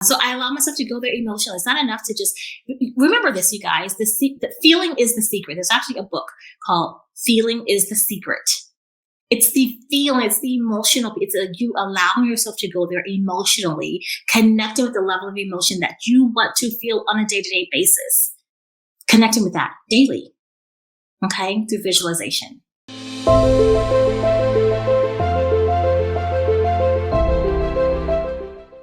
So I allow myself to go there emotionally. It's not enough to just remember this, you guys. The feeling is the secret. There's actually a book called Feeling is the Secret. It's the feeling, it's the emotional, you allowing yourself to go there emotionally, connecting with the level of emotion that you want to feel on a day-to-day basis. Connecting with that daily, okay, through visualization.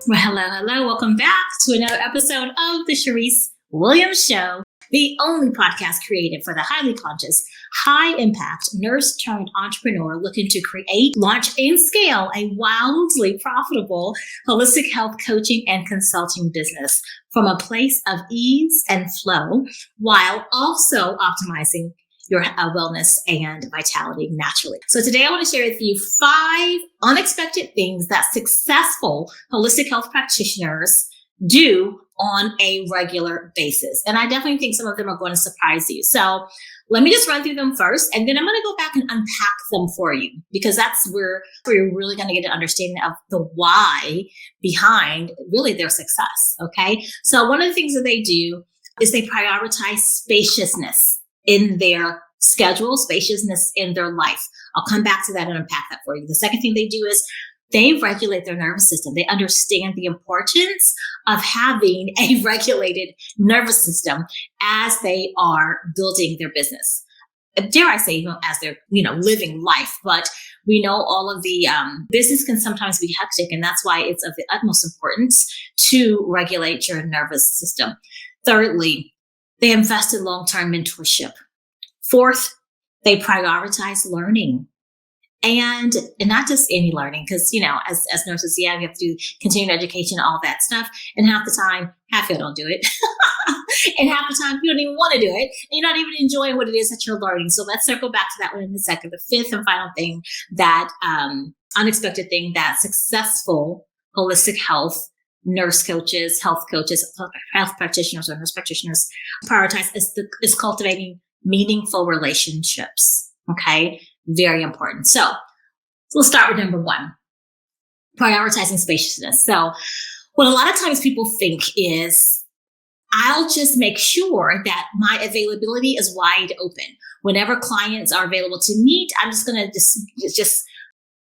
Well, hello. Welcome back to another episode of the Sharice Williams Show, the only podcast created for the highly conscious, high-impact nurse-turned-entrepreneur looking to create, launch, and scale a wildly profitable holistic health coaching and consulting business from a place of ease and flow, while also optimizing your wellness and vitality naturally. So today I want to share with you 5 unexpected things that successful holistic health practitioners do on a regular basis. And I definitely think some of them are going to surprise you. So let me just run through them first, and then I'm going to go back and unpack them for you, because that's where you're really going to get an understanding of the why behind really their success. Okay. So one of the things that they do is they prioritize spaciousness in their schedule, spaciousness in their life. I'll come back to that and unpack that for you. The second thing they do is they regulate their nervous system. They understand the importance of having a regulated nervous system as they are building their business. Dare I say, even as they're, living life. But we know all of the business can sometimes be hectic, and that's why it's of the utmost importance to regulate your nervous system. Thirdly, they invest in long-term mentorship. Fourth, they prioritize learning. And not just any learning, because, as nurses, we have to do continuing education, all that stuff. And half the time, half you don't do it. And half the time, you don't even want to do it. And you're not even enjoying what it is that you're learning. So let's circle back to that one in a second. The fifth and final thing, that unexpected thing that successful holistic health nurse coaches, health practitioners, or nurse practitioners prioritize is cultivating meaningful relationships. Okay. Very important. So we'll start with number 1, prioritizing spaciousness. So what a lot of times people think is, I'll just make sure that my availability is wide open. Whenever clients are available to meet, I'm just going to just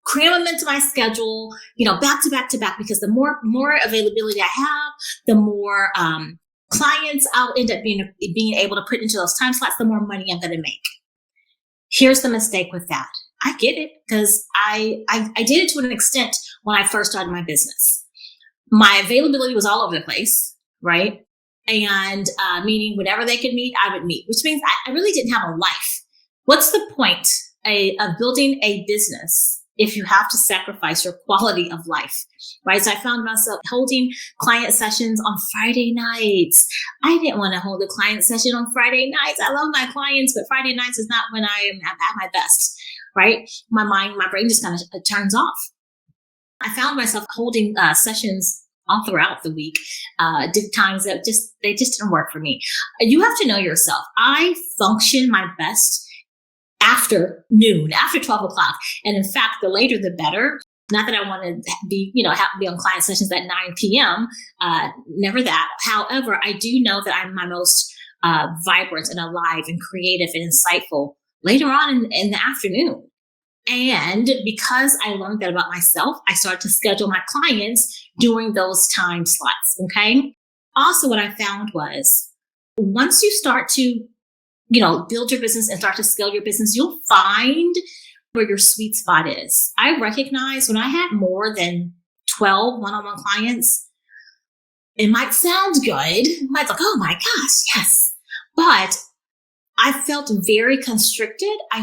cram them into my schedule, back to back to back, because the more availability I have, the more clients I'll end up being able to put into those time slots, the more money I'm going to make. Here's the mistake with that. I get it, because I did it to an extent when I first started my business. My availability was all over the place, right? And meaning whenever they could meet, I would meet, which means I really didn't have a life. What's the point of building a business if you have to sacrifice your quality of life, right? So I found myself holding client sessions on Friday nights. I didn't want to hold a client session on Friday nights. I love my clients, but Friday nights is not when I am at my best, right? My brain just kind of turns off. I found myself holding sessions all throughout the week, times that they just didn't work for me. You have to know yourself. I function my best after noon, after 12 o'clock. And in fact, the later, the better. Not that I want to be, have to be on client sessions at 9 p.m. Never that. However, I do know that I'm my most vibrant and alive and creative and insightful later on in the afternoon. And because I learned that about myself, I started to schedule my clients during those time slots. Okay. Also, what I found was, once you start to build your business and start to scale your business, you'll find where your sweet spot is. I recognize when I had more than 12 one-on-one clients, it might sound good. It might be like, oh my gosh, yes. But I felt very constricted. I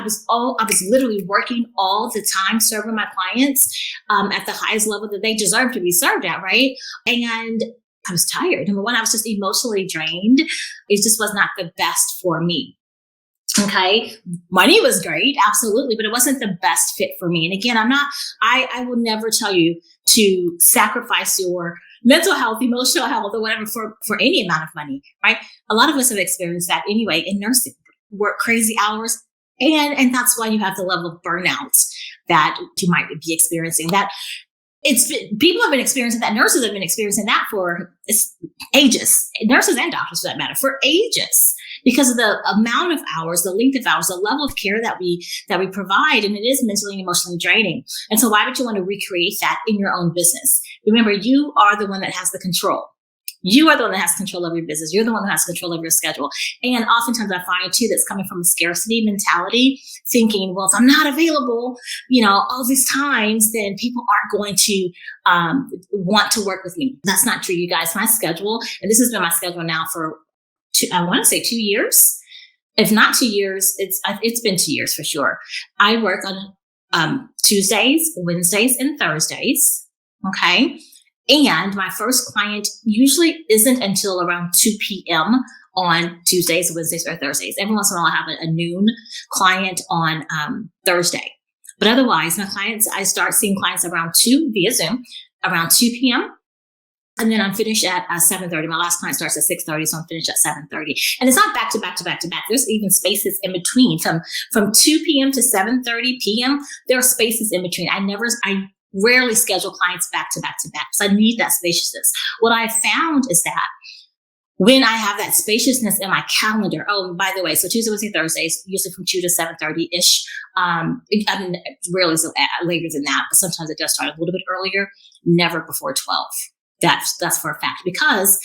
was literally working all the time, serving my clients at the highest level that they deserve to be served at, right? And I was tired. Number one, I was just emotionally drained. It just was not the best for me. Okay. Money was great. Absolutely. But it wasn't the best fit for me. And again, I will never tell you to sacrifice your mental health, emotional health, or whatever for any amount of money, right? A lot of us have experienced that anyway in nursing, work crazy hours. And that's why you have the level of burnout that you might be experiencing. That People have been experiencing that. Nurses have been experiencing that for ages. Nurses and doctors, for that matter, for ages, because of the amount of hours, the length of hours, the level of care that we provide, and it is mentally and emotionally draining. And so, why would you want to recreate that in your own business? Remember, you are the one that has the control. You are the one that has control of your business. You're the one that has control of your schedule. And oftentimes I find too, that's coming from a scarcity mentality, thinking, well, if I'm not available, all these times, then people aren't going to want to work with me. That's not true, you guys. My schedule, and this has been my schedule now for I want to say 2 years. If not 2 years, it's been 2 years for sure. I work on Tuesdays, Wednesdays, and Thursdays. Okay. And my first client usually isn't until around 2 p.m. on Tuesdays, Wednesdays, or Thursdays. Every once in a while, I have a noon client on Thursday. But otherwise, I start seeing clients around 2 via Zoom, around 2 p.m. And then I'm finished at 7:30. My last client starts at 6:30, so I'm finished at 7:30. And it's not back to back to back to back. There's even spaces in between. From 2 p.m. to 7:30 p.m., there are spaces in between. I rarely schedule clients back to back to back because I need that spaciousness. What I found is that when I have that spaciousness in my calendar, oh, by the way, so Tuesday, Wednesday, Thursdays, usually from 2 to 7:30-ish. Rarely so later than that, but sometimes it does start a little bit earlier, never before 12. That's for a fact, because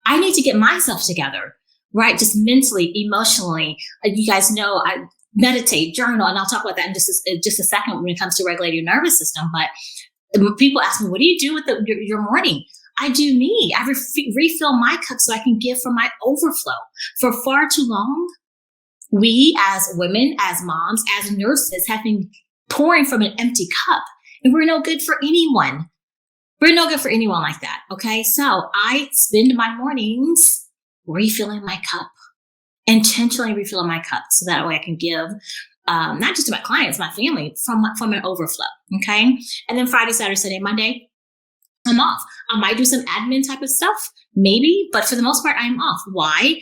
I need to get myself together, right? Just mentally, emotionally. You guys know I meditate, journal, and I'll talk about that in just a second when it comes to regulating your nervous system. But people ask me, what do you do with your morning? I do me. I refill my cup so I can give from my overflow. For far too long, we as women, as moms, as nurses have been pouring from an empty cup, and we're no good for anyone. We're no good for anyone like that. Okay. So I spend my mornings refilling my cup, intentionally refilling my cup, so that way I can give, not just to my clients, my family, from an overflow. Okay. And then Friday, Saturday, Sunday, Monday, I'm off. I might do some admin type of stuff, maybe, but for the most part, I'm off. Why?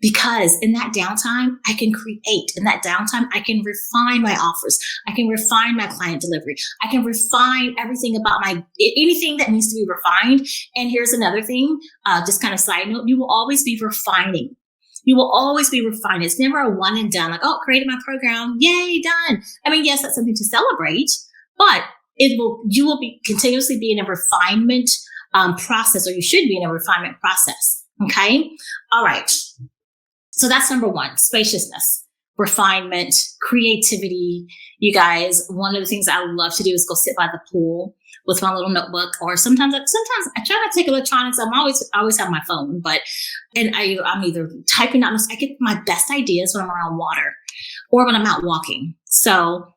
Because in that downtime, I can create. In that downtime, I can refine my offers. I can refine my client delivery. I can refine everything about anything that needs to be refined. And here's another thing, just kind of side note, you will always be refining. You will always be refined. It's never a one and done, like, oh, created my program, yay, done. I mean, yes, that's something to celebrate, but you will be continuously be in a refinement process, or you should be in a refinement process. Okay. All right. So that's number one, spaciousness, refinement, creativity. You guys, one of the things I love to do is go sit by the pool with my little notebook, or sometimes I try not to take electronics. I always have my phone, and I'm either typing out. I get my best ideas when I'm around water or when I'm out walking. So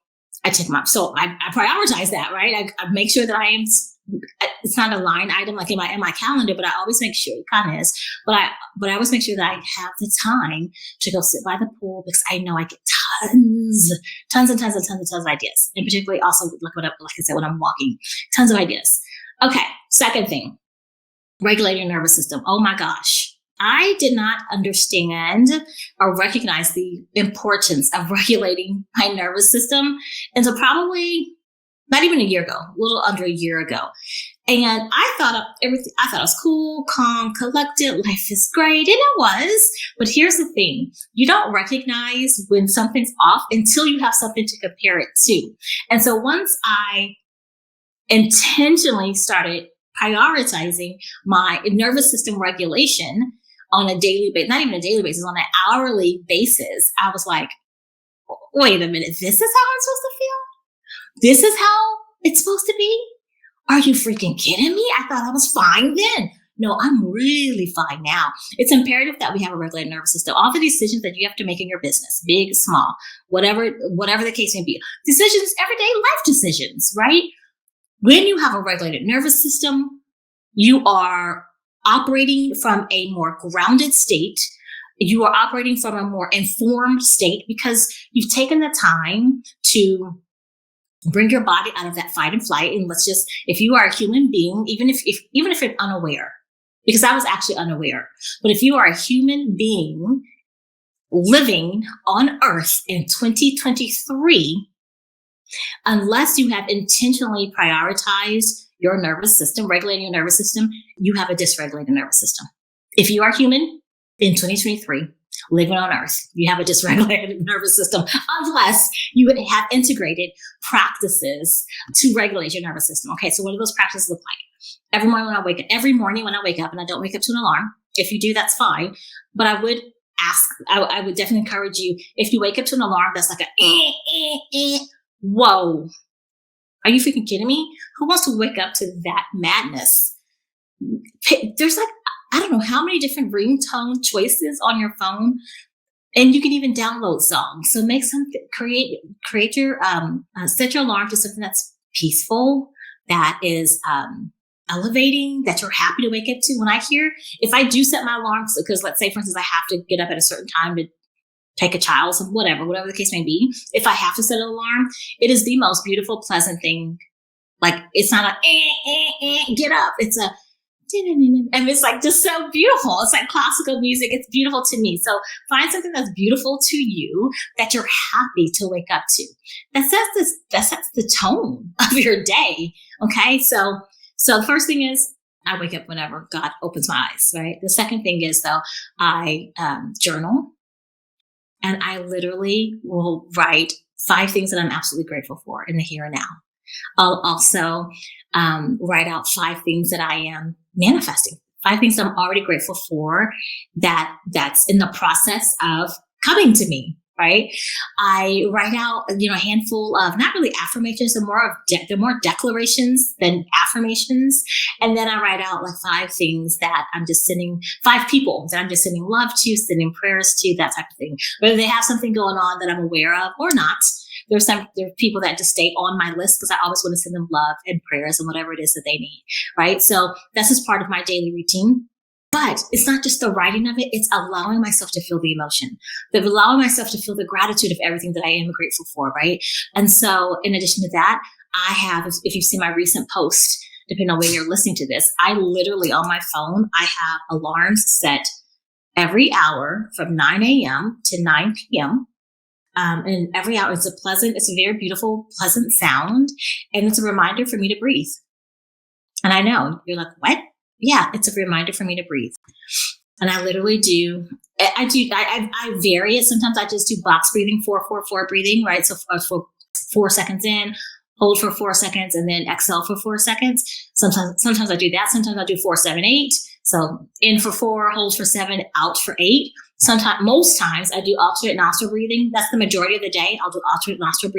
I prioritize that, right? I make sure that it's not a line item like in my calendar, but I always make sure, it kind of is, but I always make sure that I have the time to go sit by the pool, because I know I get tons of ideas. And particularly also, like I said, when I'm walking, tons of ideas. Okay. Second thing, regulating your nervous system. Oh my gosh. I did not understand or recognize the importance of regulating my nervous system until probably not even a year ago, a little under a year ago. And I thought it was cool, calm, collected. Life is great. And it was. But here's the thing. You don't recognize when something's off until you have something to compare it to. And so once I intentionally started prioritizing my nervous system regulation on a daily basis, not even a daily basis, on an hourly basis, I was like, wait a minute, this is how I'm supposed to feel? This is how it's supposed to be? Are you freaking kidding me? I thought I was fine then. No, I'm really fine now. It's imperative that we have a regulated nervous system. All the decisions that you have to make in your business, big, small, whatever the case may be, decisions, everyday life decisions, right? When you have a regulated nervous system, you are operating from a more grounded state. You are operating from a more informed state, because you've taken the time to bring your body out of that fight and flight. And if you are a human being, even if you're unaware, because I was actually unaware, but if you are a human being living on Earth in 2023, unless you have intentionally prioritized your nervous system, regulating your nervous system, you have a dysregulated nervous system. If you are human in 2023, living on earth, you have a dysregulated nervous system unless you would have integrated practices to regulate your nervous system. Okay, so what do those practices look like? Every morning when I wake up, and I don't wake up to an alarm. If you do, that's fine. But I would definitely encourage you, if you wake up to an alarm that's like whoa, are you freaking kidding me? Who wants to wake up to that madness? There's like, I don't know how many different ringtone choices on your phone, and you can even download songs. So make something, create your, set your alarm to something that's peaceful, that is elevating, that you're happy to wake up to. If I do set my alarms, because let's say, for instance, I have to get up at a certain time to take a child, whatever the case may be. If I have to set an alarm, it is the most beautiful, pleasant thing. Like, it's not a get up. It's a, and it's like just so beautiful. It's like classical music. It's beautiful to me. So find something that's beautiful to you, that you're happy to wake up to. That sets the tone of your day. Okay. So the first thing is, I wake up whenever God opens my eyes, right? The second thing is, though, I journal, and I literally will write 5 things that I'm absolutely grateful for in the here and now. I'll also write out 5 things that I am manifesting, 5 things I'm already grateful for, that's in the process of coming to me. Right? I write out, a handful of, not really affirmations, they're more declarations than affirmations. And then I write out like 5 things that I'm just sending, 5 people that I'm just sending love to, sending prayers to, that type of thing. Whether they have something going on that I'm aware of or not. There are people that just stay on my list because I always want to send them love and prayers and whatever it is that they need. Right? So that's just part of my daily routine. But it's not just the writing of it, it's allowing myself to feel the emotion, allowing myself to feel the gratitude of everything that I am grateful for, right? And so in addition to that, I have, if you've seen my recent post, depending on when you're listening to this, I literally, on my phone, I have alarms set every hour from 9 a.m. to 9 p.m. And every hour, it's a very beautiful, pleasant sound. And it's a reminder for me to breathe. And I know, you're like, what? Yeah, it's a reminder for me to breathe. And I literally do. I vary it. Sometimes I just do box breathing, 4-4-4 breathing, right? So for 4 seconds in, hold for 4 seconds, and then exhale for 4 seconds. Sometimes I do that. Sometimes I do 4-7-8. So in for 4, hold for 7, out for 8. Most times I do alternate nostril breathing. That's the majority of the day. I'll do alternate nostril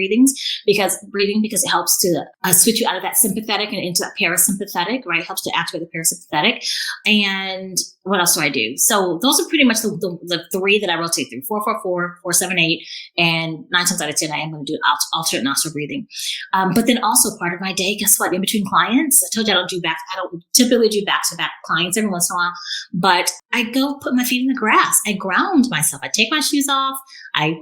because it helps to switch you out of that sympathetic and into that parasympathetic, right? It helps to activate the parasympathetic. And what else do I do? So those are pretty much the 3 that I rotate through: 4-4-4, 4-7-8, and 9 times out of 10, I am going to do alternate nostril breathing. But then also part of my day, guess what? In between clients, I told you I don't typically do back-to-back clients every once in a while, but I go put my feet in the grass. I ground myself. I take my shoes off. I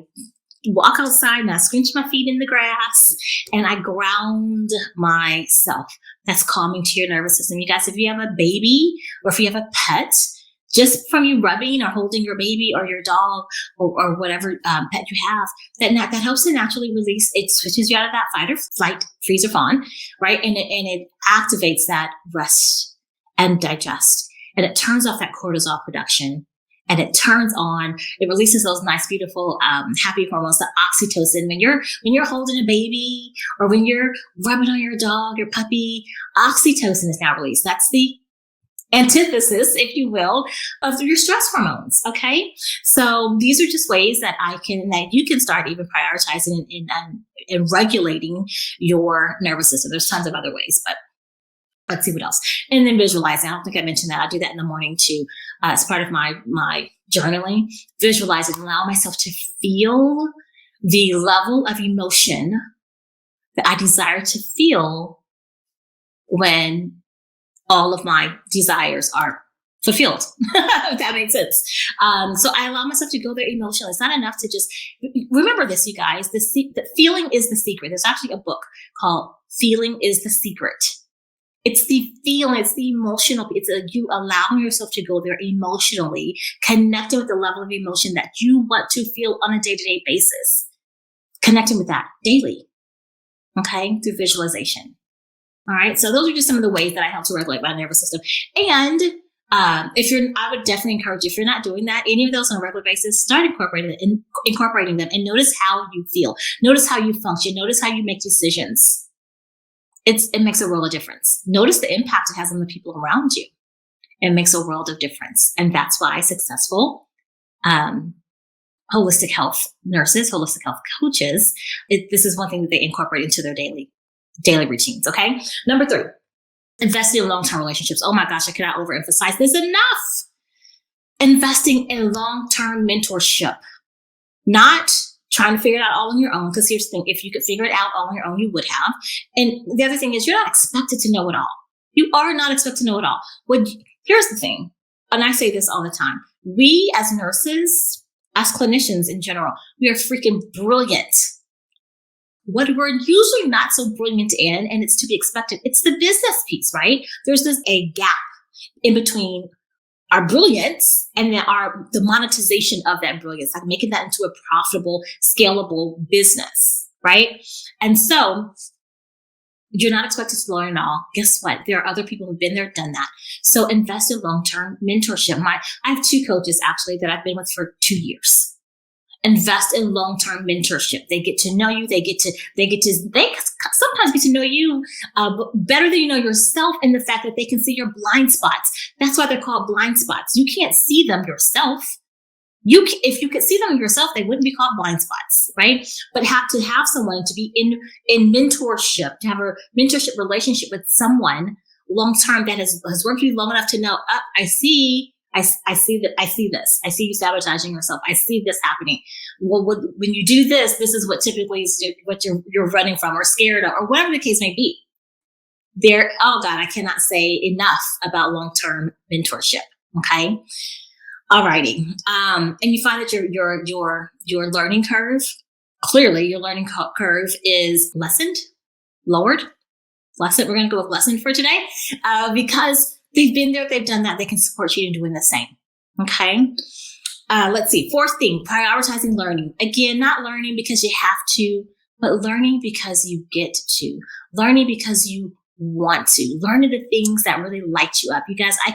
walk outside and I scrunch my feet in the grass and I ground myself. That's calming to your nervous system. You guys, if you have a baby or if you have a pet, just from you rubbing or holding your baby or your dog or whatever pet you have, that helps to naturally release. It switches you out of that fight or flight, freeze or fawn, right? And it activates that rest and digest. And it turns off that cortisol production, and it releases those nice, beautiful, happy hormones, the oxytocin. When you're holding a baby or when you're rubbing on your dog, your puppy, oxytocin is now released. That's the antithesis, if you will, of your stress hormones. Okay. So these are just ways that you can start even prioritizing and regulating your nervous system. There's tons of other ways, but let's see what else. And then visualizing. I don't think I mentioned that. I do that in the morning too. As part of my journaling, visualizing, allow myself to feel the level of emotion that I desire to feel when all of my desires are fulfilled, if that makes sense. So I allow myself to go there emotionally. It's not enough to just remember this, you guys. The feeling is the secret. There's actually a book called Feeling is the Secret. It's the feeling, it's the emotional, you allowing yourself to go there emotionally, connecting with the level of emotion that you want to feel on a day-to-day basis, connecting with that daily, okay, through visualization. All right. So those are just some of the ways that I help to regulate my nervous system. And I would definitely encourage you, if you're not doing that, any of those on a regular basis, start incorporating them and notice how you feel. Notice how you function. Notice how you make decisions. It makes a world of difference. Notice the impact it has on the people around you. It makes a world of difference. And that's why successful, holistic health nurses, holistic health coaches, this is one thing that they incorporate into their daily routines. Okay. Number 3, investing in long-term relationships. Oh my gosh, I cannot overemphasize this enough. Investing in long-term mentorship, not trying to figure it out all on your own. Because here's the thing, if you could figure it out all on your own, you would have. And the other thing is, you're not expected to know it all. You are not expected to know it all. Here's the thing, and I say this all the time. We as nurses, as clinicians in general, we are freaking brilliant. What we're usually not so brilliant in, and it's to be expected, it's the business piece, right? There's a gap in between our brilliance and the monetization of that brilliance, like making that into a profitable, scalable business, right? And so you're not expected to learn it all. Guess what? There are other people who've been there, done that. So invest in long-term mentorship. I have 2 coaches actually that I've been with for 2 years. Invest in long-term mentorship. They get to know you. They sometimes get to know you better than you know yourself, in the fact that they can see your blind spots. That's why they're called blind spots. You can't see them yourself. If you could see them yourself, they wouldn't be called blind spots, right? But to have someone to be in mentorship, to have a mentorship relationship with someone long-term that has worked with you long enough to know, I see this. I see you sabotaging yourself. I see this happening. Well, when you do this, this is what typically is what you're running from or scared of, or whatever the case may be. Oh God, I cannot say enough about long-term mentorship. Okay. Alrighty. And you find that your learning curve, clearly your learning curve is lowered. We're going to go with lessened for today, because they've been there, they've done that. They can support you in doing the same. Okay. Let's see. 4th thing, prioritizing learning. Again, not learning because you have to, but learning because you get to. Learning because you want to. Learning the things that really light you up. You guys, I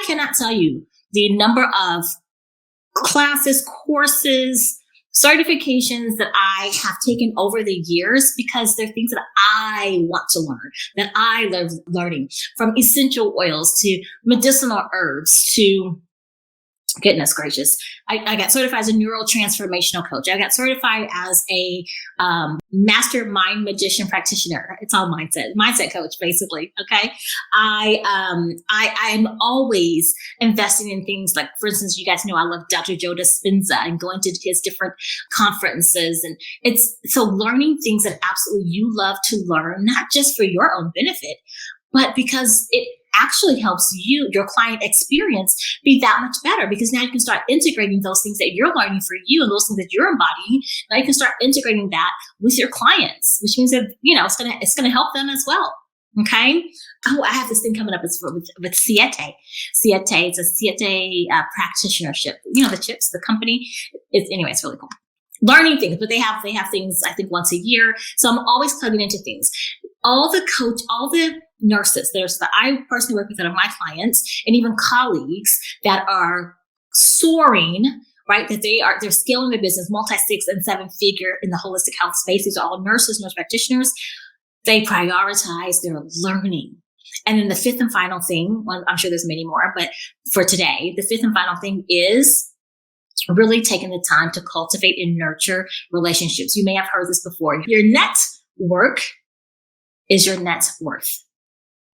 cannot tell you the number of classes, courses, certifications that I have taken over the years, because they're things that I want to learn, that I love learning, from essential oils to medicinal herbs to, goodness gracious, I got certified as a neurotransformational coach. I got certified as a master mind magician practitioner. It's all mindset coach, basically. Okay. I'm always investing in things like, for instance, you guys know I love Dr. Joe Dispenza and going to his different conferences. And it's so learning things that absolutely you love to learn, not just for your own benefit, but because it actually helps your client experience be that much better, because now you can start integrating those things that you're learning for you and those things that you're embodying. Now you can start integrating that with your clients, which means that, it's going to help them as well. Okay. Oh, I have this thing coming up. It's with Siete. Siete, it's a Siete practitionership. The chips, the company. It's really cool. Learning things, but they have things, I think, once a year. So I'm always plugging into things. All the nurses that I personally work with, that are my clients, and even colleagues that are soaring, right? That they're scaling their business, multi-6 and 7-figure in the holistic health space. These are all nurse practitioners. They prioritize their learning. And then the 5th and final thing, well, I'm sure there's many more, but for today, the 5th and final thing is really taking the time to cultivate and nurture relationships. You may have heard this before. Your network is your net worth,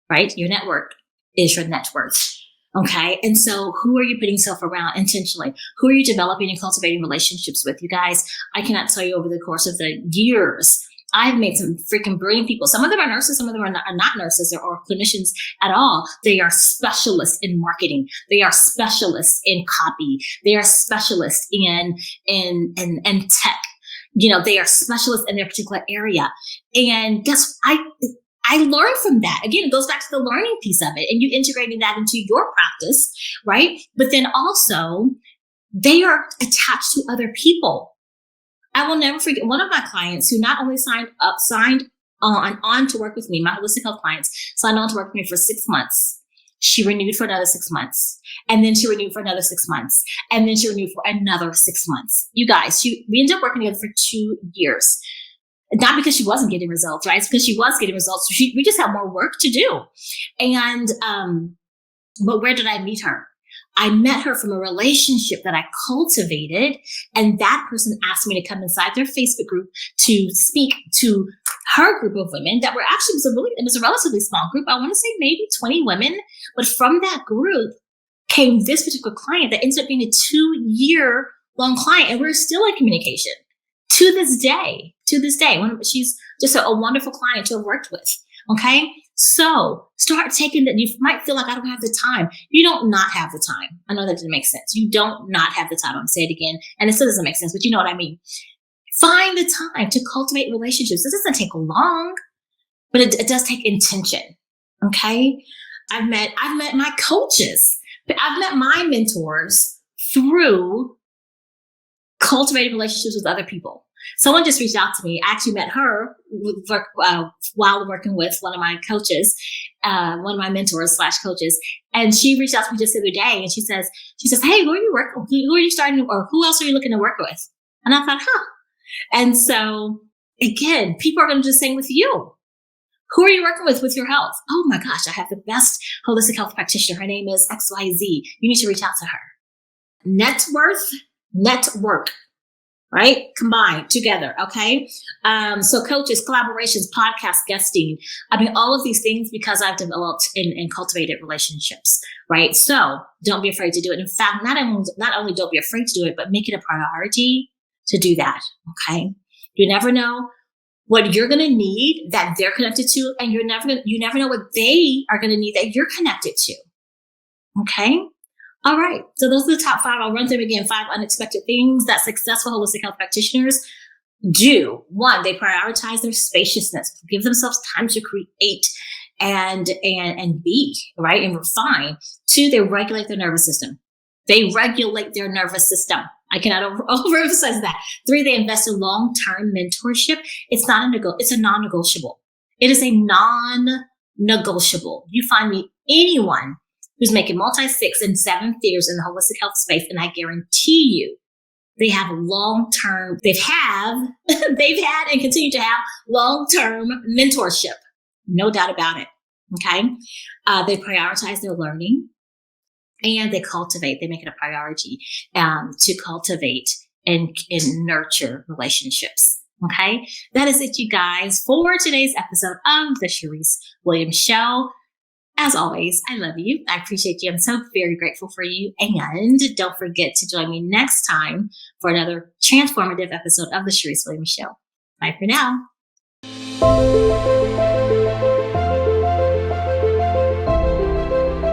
right? Your network is your net worth. Okay. And so who are you putting yourself around intentionally? Who are you developing and cultivating relationships with? You guys, I cannot tell you, over the course of the years, I've made some freaking brilliant people. Some of them are nurses. Some of them are not nurses or clinicians at all. They are specialists in marketing. They are specialists in copy. They are specialists in tech. They are specialists in their particular area. And guess I learned from that. Again, it goes back to the learning piece of it, and you integrating that into your practice, right? But then also, they are attached to other people. I will never forget one of my clients who not only signed on to work with me. My holistic health clients signed on to work with me for 6 months. She renewed for another 6 months. And then she renewed for another 6 months. And then she renewed for another 6 months. You guys, we ended up working together for 2 years. Not because she wasn't getting results, right? It's because she was getting results. So we just had more work to do. And, but where did I meet her? I met her from a relationship that I cultivated. And that person asked me to come inside their Facebook group to speak to her group of women that were actually, it was a relatively small group. I want to say maybe 20 women. But from that group came this particular client that ends up being a 2-year long client. And we're still in communication to this day. She's just a wonderful client to have worked with. Okay. So start taking that. You might feel like I don't have the time. You don't not have the time. I know that didn't make sense. You don't not have the time. I'm going to say it again. And it still doesn't make sense, but you know what I mean. Find the time to cultivate relationships. This doesn't take long, but it does take intention. Okay. I've met my coaches. I've met my mentors through cultivating relationships with other people. Someone just reached out to me. I actually met her while working with one of my coaches, one of my mentors / coaches. And she reached out to me just the other day and she says, hey, who are you working with? Who are you starting or who else are you looking to work with? And I thought, And so again, people are going to do the same with you. Who are you working with your health? Oh my gosh, I have the best holistic health practitioner. Her name is XYZ. You need to reach out to her. Network. Right? Combined together. Okay. So coaches, collaborations, podcast guesting. I mean, all of these things because I've developed and cultivated relationships. Right. So don't be afraid to do it. In fact, not only don't be afraid to do it, but make it a priority to do that. Okay. You never know what you're going to need that they're connected to. And you never know what they are going to need that you're connected to. Okay. All right. So those are the top 5. I'll run through them again. 5 unexpected things that successful holistic health practitioners do. 1, they prioritize their spaciousness, give themselves time to create and be, right, and refine. 2, they regulate their nervous system. I cannot overemphasize that. 3, they invest in long-term mentorship. It's a non-negotiable. It is a non-negotiable. You find me anyone who's making multi-6 and 7 figures in the holistic health space. And I guarantee you, they've had and continue to have long-term mentorship. No doubt about it. Okay. They prioritize their learning and they make it a priority, to cultivate and nurture relationships. Okay. That is it, you guys, for today's episode of the Sharice Williams Show. As always, I love you. I appreciate you. I'm so very grateful for you. And don't forget to join me next time for another transformative episode of the Sharice Williams Show. Bye for now.